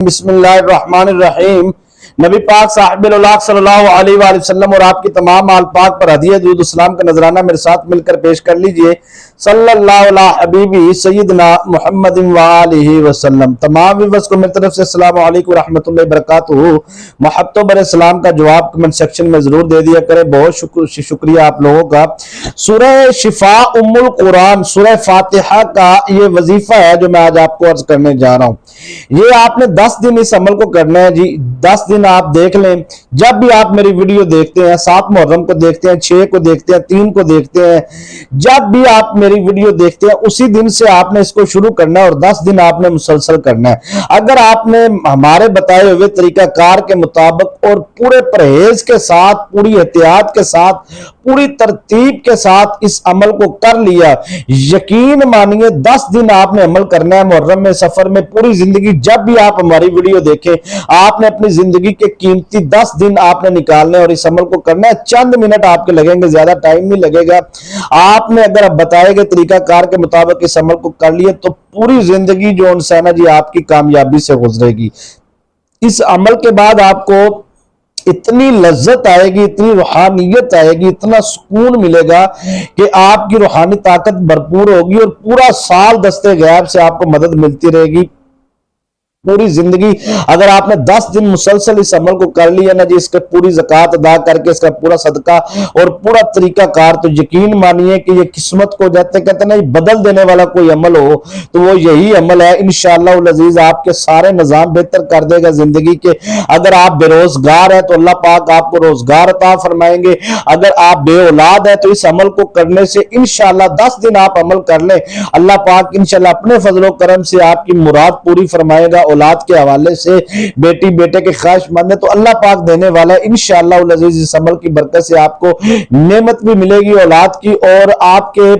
بسم اللہ الرحمن الرحیم۔ نبی پاک صاحب الولاق صلی اللہ علیہ وآلہ وسلم اور آپ کی تمام آل پاک پر ہدیہ درود السلام کا نذرانہ میرے ساتھ مل کر پیش کر لیجئے۔ صلی اللہ علیہ حبیبی سیدنا محمد وآلہ وسلم۔ تمام ویورز کو میری طرف سے السلام علیکم ورحمۃ اللہ وبرکاتہ۔ محبت و بر سلام کا جواب کمنٹ سیکشن میں ضرور دے دیا کریں۔ بہت شکریہ آپ لوگوں کا۔ سورہ شفاء ام القرآن سورہ فاتحہ کا یہ وظیفہ ہے جو میں آج آپ کو عرض کرنے جا رہا ہوں۔ یہ آپ نے 10 دن اس عمل کو کرنا ہے جی۔ 10 دن آپ دیکھ لیں، جب بھی آپ میری ویڈیو دیکھتے ہیں، 7 محرم کو دیکھتے ہیں، 6 کو دیکھتے ہیں، 3 کو دیکھتے ہیں، جب بھی آپ میری ویڈیو دیکھتے ہیں اسی دن سے آپ نے اس کو شروع کرنا ہے اور 10 دن آپ نے مسلسل کرنا ہے۔ اگر آپ نے ہمارے بتائے ہوئے طریقہ کار کے مطابق اور پورے پرہیز کے ساتھ، پوری احتیاط کے ساتھ، پوری ترتیب کے ساتھ اس عمل کو کر لیا، یقین مانیے 10 دن آپ نے عمل کرنا ہے محرم میں، سفر میں، پوری زندگی جب بھی آپ ہماری ویڈیو دیکھیں آپ نے اپنی زندگی کے قیمتی 10 دن آپ نے نکالنے اور اس عمل کو کرنا ہے۔ چند منٹ آپ کے لگیں گے، زیادہ ٹائم نہیں لگے گا۔ آپ نے اگر بتائے گئے طریقہ کار کے مطابق اس عمل کو کر لیے تو پوری زندگی جو انسانہ جی آپ کی کامیابی سے گزرے گی۔ اس عمل کے بعد آپ کو اتنی لذت آئے گی، اتنی روحانیت آئے گی، اتنا سکون ملے گا کہ آپ کی روحانی طاقت بھرپور ہوگی اور پورا سال دستے غیب سے آپ کو مدد ملتی رہے گی۔ پوری زندگی اگر آپ نے 10 دن مسلسل اس عمل کو کر لیا نا جی، اس کا پوری زکوٰۃ ادا کر کے اس کا پورا صدقہ اور پورا طریقہ کار، تو یقین مانیے کہ یہ قسمت کو کہتے ہیں نا بدل دینے والا کوئی عمل ہو تو وہ یہی عمل ہے۔ انشاءاللہ العزیز آپ کے سارے نظام بہتر کر دے گا زندگی کے۔ اگر آپ بے روزگار ہیں تو اللہ پاک آپ کو روزگار عطا فرمائیں گے۔ اگر آپ بے اولاد ہیں تو اس عمل کو کرنے سے انشاءاللہ 10 دن آپ عمل کر لیں، اللہ پاک انشاءاللہ اپنے فضل و کرم سے آپ کی مراد پوری فرمائے گا۔ اولاد کے حوالے سے بیٹی بیٹے کے خواہش مند ہے تو اللہ پاک دینے والا ہے انشاءاللہ العزیز۔ اس عمل کی برکت سے آپ کو نعمت بھی ملے گی اولاد کی، اور آپ کے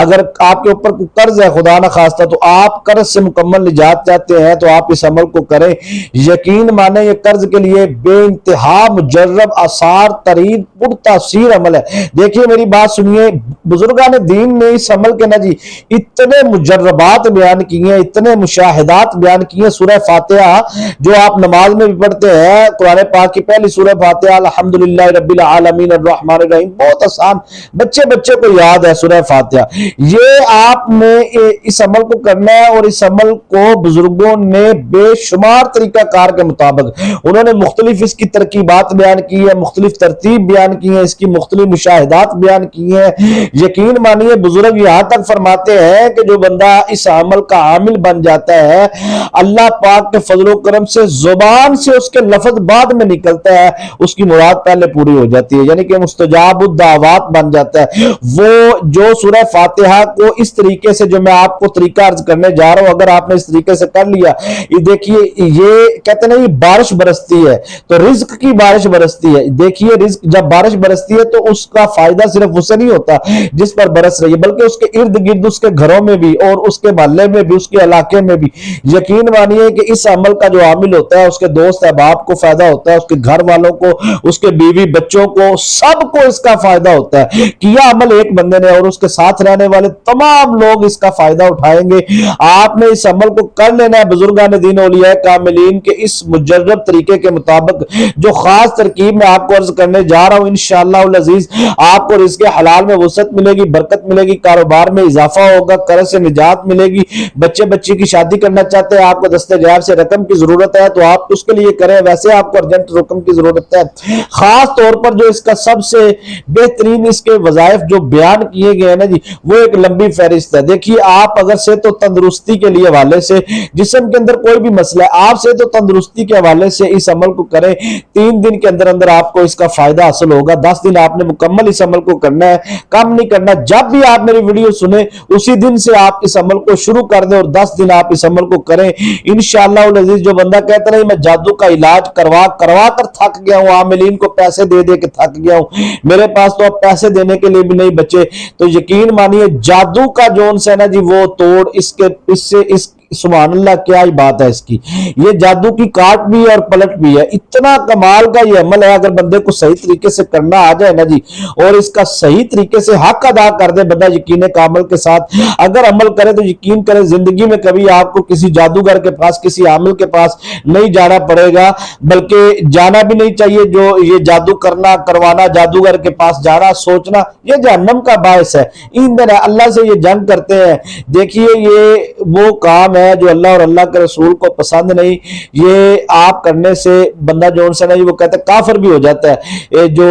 اگر آپ کے اوپر کوئی قرض ہے خدا نہ خواستہ تو آپ قرض سے مکمل نجات چاہتے ہیں تو آپ اس عمل کو کریں۔ یقین مانیں یہ قرض کے لیے بے انتہا مجرب، آثار ترین، پر تاثیر عمل ہے۔ دیکھیے میری بات سنیے، بزرگان دین نے اس عمل کے نا جی اتنے مجربات بیان کیے ہیں، اتنے مشاہدات بیان کیے ہیں۔ سورہ فاتحہ جو آپ نماز میں بھی پڑھتے ہیں، قرآن پاک کی پہلی سورہ فاتحہ الحمدللہ رب العالمین الرحمن الرحیم، بہت آسان، بچے کو یاد ہے سورہ فاتحہ۔ یہ آپ نے اس عمل کو کرنا ہے اور اس عمل کو بزرگوں نے بے شمار طریقہ کار کے مطابق انہوں نے مختلف اس کی ترکیبات بیان کی ہے، مختلف ترتیب بیان کی ہے، اس کی مختلف مشاہدات بیان کی ہیں۔ یقین مانیے بزرگ یہاں تک فرماتے ہیں کہ جو بندہ اس عمل کا عامل بن جاتا ہے اللہ پاک کے فضل و کرم سے زبان سے اس کے لفظ بعد میں نکلتا ہے، اس کی مراد پہلے پوری ہو جاتی ہے، یعنی کہ مستجاب الدعوات بن جاتا ہے۔ وہ جو سورہ فاتحہ کو اس طریقے سے جو میں آپ کو طریقہ عرض کرنے جا رہا ہوں، اگر آپ نے اس طریقے سے کر لیا، یہ دیکھیے یہ کہتے ہیں نا یہ بارش برستی ہے تو رزق کی بارش برستی ہے۔ دیکھیے رزق جب بارش برستی ہے تو اس کا فائدہ صرف اسے نہیں ہوتا جس پر برس رہی ہے، بلکہ اس کے ارد گرد، اس کے گھروں میں بھی اور اس کے محلے میں بھی، اس کے علاقے میں بھی۔ یقین مانیے کہ اس عمل کا جو عامل ہوتا ہے اس کے دوست احباب کو فائدہ ہوتا ہے، اس کے گھر والوں کو، اس کے بیوی بچوں کو، سب کو اس کا فائدہ ہوتا ہے۔ کیا عمل ایک بندے نے اور اس کے ساتھ رہنے والے تمام لوگ اس کا فائدہ اٹھائیں گے۔ آپ نے اس عمل کو کر لینا ہے بزرگان دین اولیاء کاملین کے اس مجرب طریقے کے مطابق جو خاص ترکیب میں آپ کو عرض کرنے جا رہا ہوں۔ انشاءاللہ العزیز آپ کو رزق حلال میں وسعت ملے گی، برکت ملے گی، کاروبار میں اضافہ ہوگا، قرض سے نجات ملے گی۔ بچی کی شادی کرنا چاہتے ہیں، آپ کو دستے غیب سے رقم کی ضرورت ہے تو آپ اس کے لیے کریں، ویسے آپ کو ارجنٹ رقم کی ضرورت ہے۔ خاص طور پر جو اس کا سب سے بہترین اس کے وظائف جو بیان کیے گئے ہیں نا جی، وہ ایک لمبی فہرست ہے۔ دیکھیے آپ اگر صحت و تندرستی کے لیے حوالے سے، جسم کے اندر کوئی بھی مسئلہ ہے، آپ صحت و تندرستی کے حوالے سے اس عمل کو کریں، 3 دن کے اندر اندر آپ کو اس کا فائدہ حاصل ہوگا۔ 10 دن آپ نے مکمل اس عمل کو کرنا ہے، کم نہیں کرنا۔ جب بھی آپ میری ویڈیو سنیں اسی دن سے آپ اس عمل کو شروع کر دیں اور 10 دن آپ اس عمل کو کریں انشاءاللہ العزیز۔ جو بندہ کہتا نہیں میں جادو کا علاج کروا کر تھک گیا ہوں، عاملین کو پیسے دے دے کے تھک گیا ہوں، میرے پاس تو اب پیسے دینے کے لیے بھی نہیں بچے، تو یقین مانیے جادو کا جو ہے نا جی وہ توڑ اس سبحان اللہ کیا ہی بات ہے اس کی، یہ جادو کی کاٹ بھی ہے اور پلٹ بھی ہے، اتنا کمال کا یہ عمل ہے۔ اگر بندے کو صحیح طریقے سے کرنا آ جائے نا جی، اور اس کا صحیح طریقے سے حق ادا کر دے بندہ یقین کامل کے ساتھ اگر عمل کرے تو یقین کرے زندگی میں کبھی آپ کو کسی جادوگر کے پاس، کسی عامل کے پاس نہیں جانا پڑے گا، بلکہ جانا بھی نہیں چاہیے۔ جو یہ جادو کرنا کروانا، جادوگر کے پاس جانا، سوچنا، یہ جہنم کا باعث ہے۔ ایندھن ہے، اللہ سے یہ جنگ کرتے ہیں۔ دیکھیے یہ وہ کام ہے جو اللہ اور اللہ کے رسول کو پسند نہیں، یہ آپ کرنے سے بندہ جو ان سے نہیں وہ کہتے ہیں کافر بھی ہو جاتا ہے۔ جو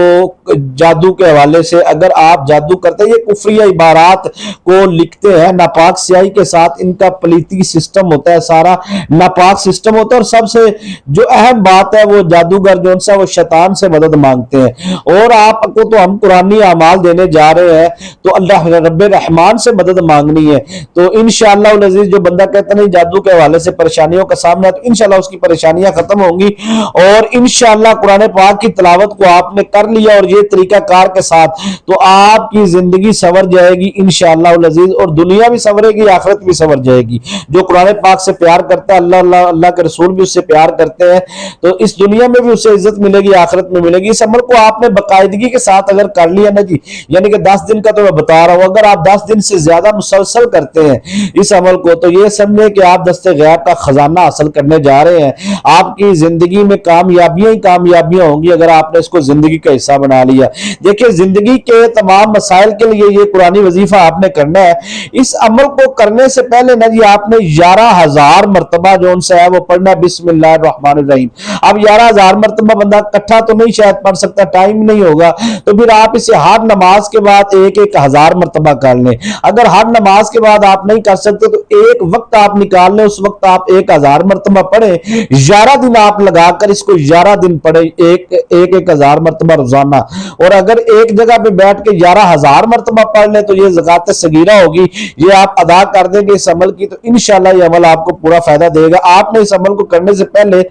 جادو کے حوالے سے اگر آپ جادو کرتے ہیں، یہ کفریہ عبارات کو لکھتے ہیں ناپاک سیاہی کے ساتھ، ان کا پلیتی سسٹم ہوتا ہے، سارا ناپاک سسٹم ہوتا ہے، اور سب سے جو اہم بات ہے وہ جادوگر جو ان سے وہ شیطان سے مدد مانگتے ہیں۔ اور آپ کو تو ہم قرآنی اعمال دینے جا رہے ہیں تو اللہ رب رحمان سے مدد مانگنی ہے۔ تو انشاءاللہ العزیز جو بندہ کہتا نہیں جادو کے حوالے سے پریشانیوں کا سامنا ہے، تو انشاءاللہ اس کی پریشانیاں ختم ہوں گی، اور انشاءاللہ قرآن پاک کی تلاوت کو آپ نے کر لیا اور یہ طریقہ کار کے ساتھ تو آپ کی زندگی سنور جائے گی انشاءاللہ العزیز، اور دنیا بھی سنورے گی، آخرت بھی سنور جائے گی۔ جو قرآن پاک سے پیار کرتا ہے، اللہ کے رسول بھی اس سے پیار کرتے ہیں، تو اس دنیا میں بھی اسے عزت ملے گی، آخرت میں ملے گی۔ اس عمل کو آپ نے باقاعدگی کے ساتھ اگر کر لیا نا جی، یعنی کہ 10 دن کا تو میں بتا رہا ہوں، اگر آپ 10 دن سے زیادہ مسلسل کرتے ہیں اس عمل کو تو یہ سمجھے کہ آپ دست غیب کا خزانہ حاصل کرنے جا رہے ہیں۔ آپ کی زندگی میں کامیابیاں ہی کامیابیاں ہوں گی اگر آپ نے اس کو زندگی کا حصہ بنا لیا۔ دیکھیں زندگی کے تمام مسائل کے لیے یہ قرآنی وظیفہ آپ نے کرنا ہے۔ اس عمل کو کرنے سے پہلے نا جی آپ نے 11,000 مرتبہ جو ان سے ہے وہ پڑھنا بسم اللہ الرحمن الرحیم۔ اب 11,000 مرتبہ بندہ اکٹھا تو نہیں شاید پڑھ سکتا، ٹائم نہیں ہوگا، تو پھر آپ اسے ہر نماز کے بعد 1,000 مرتبہ کر لیں۔ اگر ہر نماز کے بعد آپ نہیں کر سکتے تو ایک وقت آپ نکال لیں، اس وقت آپ 1,000 مرتبہ پڑھیں، 11 دن آپ لگا کر اس کو 11 دن پڑھیں، 1,000 مرتبہ روزانہ۔ اور اگر ایک جگہ پہ بیٹھ کے 11,000 مرتبہ پڑھ لیں تو یہ زکوٰۃ صغیرہ ہوگی، یہ آپ ادا کر دیں گے اس عمل کی، تو انشاءاللہ یہ عمل آپ کو پورا فائدہ دے گا۔ آپ نے اس عمل کو کرنے سے پہلے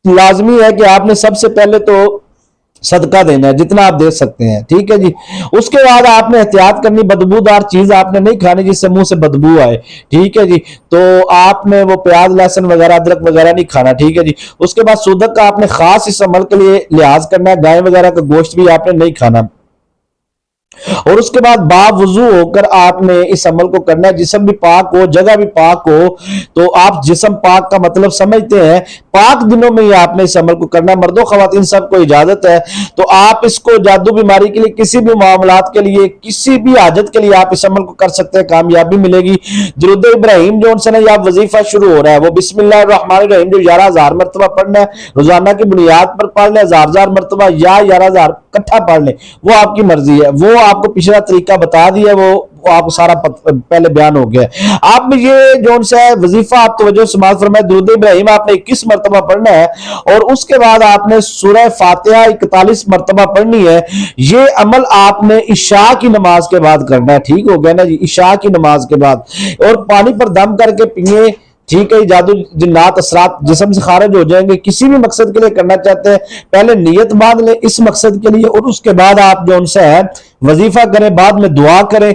لازمی ہے کہ آپ نے سب سے پہلے تو صدقہ دینا ہے جتنا آپ دے سکتے ہیں، ٹھیک ہے جی۔ اس کے بعد آپ نے احتیاط کرنی، بدبودار چیز آپ نے نہیں کھانی جس سے منہ سے بدبو آئے، ٹھیک ہے جی۔ تو آپ نے وہ پیاز لہسن وغیرہ ادرک وغیرہ نہیں کھانا، ٹھیک ہے جی۔ اس کے بعد صدق کا آپ نے خاص اس عمل کے لیے لحاظ کرنا ہے، گائے وغیرہ کا گوشت بھی آپ نے نہیں کھانا۔ اور اس کے بعد باوضو ہو کر آپ نے اس عمل کو کرنا ہے، جسم بھی پاک ہو، جگہ بھی پاک ہو۔ تو آپ جسم پاک کا مطلب سمجھتے ہیں، پاک دنوں میں ہی آپ نے اس عمل کو کرنا ہے، مردوں خواتین سب کو اجازت ہے۔ تو آپ اس کو جادو بیماری کے لیے، کسی بھی معاملات کے لیے، کسی بھی حاجت کے لیے آپ اس عمل کو کر سکتے ہیں، کامیابی ملے گی۔ درود ابراہیم جو ان سے نہیں آپ وظیفہ شروع ہو رہا ہے وہ بسم اللہ الرحمن الرحیم جو 11,000 مرتبہ پڑھنا ہے، روزانہ کی بنیاد پر پڑھ لیں 1000 مرتبہ یا 11,000 اکٹھا پڑھ لیں، وہ آپ کی مرضی ہے۔ وہ آپ کو پچھلا طریقہ بتا دیا، وہ آپ سارا پہلے بیان ہو گیا ہے۔ آپ میں یہ جو ان سے وظیفہ آپ توجہ سماعت فرمائے، درود ابراہیم آپ نے 21 مرتبہ پڑھنا ہے، اور اس کے بعد آپ نے سورہ فاتحہ 41 مرتبہ پڑھنی ہے۔ یہ عمل آپ نے عشاء کی نماز کے بعد کرنا ہے، ٹھیک ہو گیا نا جی، عشاء کی نماز کے بعد، اور پانی پر دم کر کے پیئیں، ٹھیک ہے۔ جادو جنات اثرات جسم سے خارج ہو جائیں گے۔ کسی بھی مقصد کے لیے کرنا چاہتے ہیں پہلے نیت باندھ لیں اس مقصد کے لیے، اور اس کے بعد آپ جو ان سے ہے وظیفہ کریں، بعد میں دعا کریں۔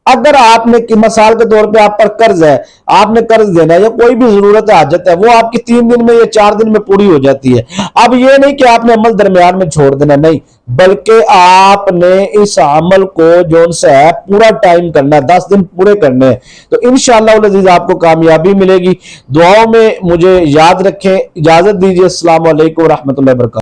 اگر آپ نے مثال کے طور پہ آپ پر قرض ہے، آپ نے قرض دینا ہے یا کوئی بھی ضرورت حاجت ہے، وہ آپ کی 3 دن میں یا 4 دن میں پوری ہو جاتی ہے۔ اب یہ نہیں کہ آپ نے عمل درمیان میں چھوڑ دینا، نہیں، بلکہ آپ نے اس عمل کو جو ان سے ہے پورا ٹائم کرنا ہے، 10 دن پورے کرنے ہیں، تو انشاءاللہ العزیز آپ کو کامیابی ملے گی۔ دعاؤں میں مجھے یاد رکھیں، اجازت دیجیے، السلام علیکم ورحمۃ اللہ وبرکاتہ۔